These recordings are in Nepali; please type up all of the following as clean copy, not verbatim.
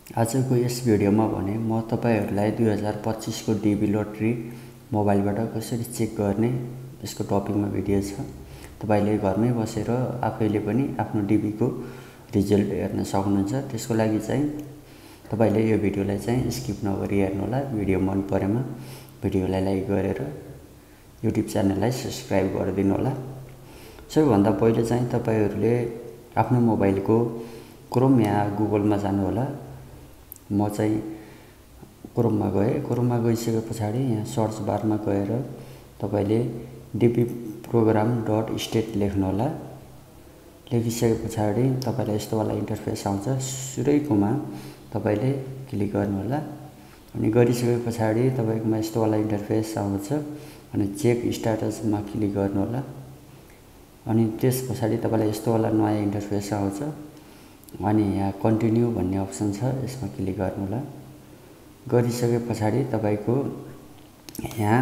आजको यस भिडियोमा भने म तपाईहरुलाई 2025 को डीबी लोटरी मोबाइलबाट कसरी चेक गर्ने यसको टपिकमा भिडियो छ। तपाईले घरमै बसेर आफैले पनि आफ्नो डीबी को रिजल्ट हेर्न सक्नुहुन्छ। त्यसको लागि चाहिँ तपाईले यो भिडियोलाई चाहिँ स्किप नगरी हेर्नु होला। भिडियो मन परेमा भिडियोलाई लाइक गरेर युट्युब च्यानललाई सब्स्क्राइब गरिदिनु होला। सबैभन्दा पहिले चाहिँ तपाईहरुले आफ्नो मोबाइलको क्रोम या गुगलमा जानु होला। म चाहिँ क्रोममा गए। क्रोममा गइसकेपछि यहाँ सर्च बारमा गएर तपाईले dbprogram.state लेख्नु होला। लेखिसकेपछि तपाईलाई यस्तो वाला इन्टरफेस आउँछ। सुरुैकोमा तपाईले क्लिक गर्नु होला। अनि गरिसकेपछि तपाईकोमा यस्तो वाला इन्टरफेस आउँछ। अनि चेक स्ट्याटसमा क्लिक गर्नु होला। अनि त्यसपछि तपाईलाई यस्तो वाला नयाँ इन्टरफेस आउँछ। अनि यहाँ कन्टिन्यू भन्ने अप्सन छ, यसमा क्लिक गर्नु होला। गरिसकेपछि तपाईको यहाँ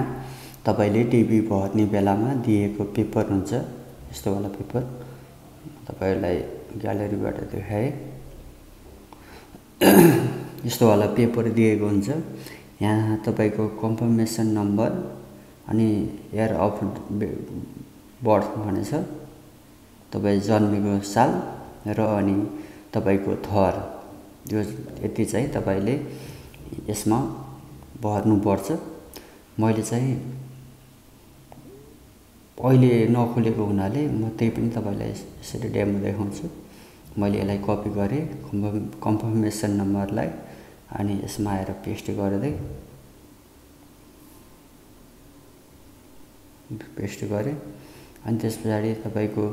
तपाईले डीबी भर्ने बेलामा दिएको पेपर हुन्छ। यस्तो वाला पेपर तपाईलाई ग्यालरीबाट देखाए। यस्तो वाला पेपर दिएको हुन्छ। यहाँ तपाईको कन्फर्मेसन नम्बर अनि इयर अफ बर्थ भनेछ, तपाई जन्मेको साल र अनि तपाईको थर, यो यति चाहिँ तपाईले यसमा भर्नु पर्छ। मैले चाहिँ अहिले नखोलेको हुनाले म त्यही पनि तपाईलाई यसरी डेमो देखाउँछु। मैले यसलाई कपी गरे कन्फर्मेसन नम्बरलाई अनि यसमा आएर पेस्ट गर्दै गरे। अनि त्यसपछि तपाईको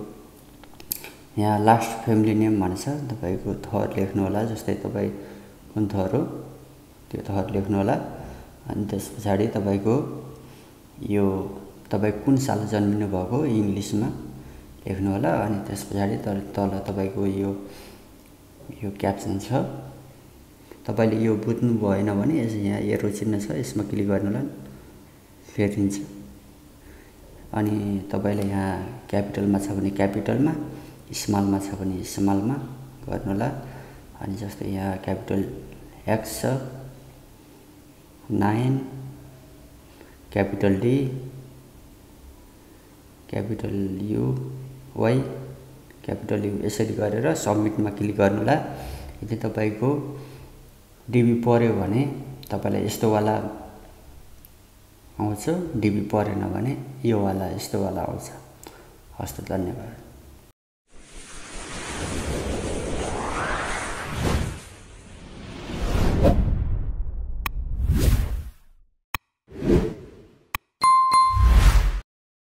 यहाँ लास्ट फ्यामिली नेम भन्छ, तपाईको थर लेख्नु होला। जस्तै तपाई कुन थर हो त्यो थर लेख्नु होला। अनि त्यसपछि तपाईको यो तपाई कुन साल जन्मिनु भएको इंग्लिशमा लेख्नु होला। अनि त्यसपछि तल तपाईको यो क्याप्सन छ। तपाईले यो बुझ्नु भएन भने यहाँ एरो चिन्ह छ, यसमा क्लिक गर्नु होला, फेरिन्छ। अनि तपाईले यहाँ क्यापिटलमा छ भने क्यापिटलमा, स्मलमा छ भने स्मलमा गर्नु होला। अनि जस्तै यहाँ क्यापिटल एक्स छ, 9, capital D, capital U, Y, capital U, यसरी गरेर सबमिटमा क्लिक गर्नु होला। यदि तपाईको डीबी पर्यो भने तपाईलाई यस्तो वाला आउँछ, डीबी परेन भने यो वाला यस्तो वाला आउँछ। हस्त, धन्यवाद।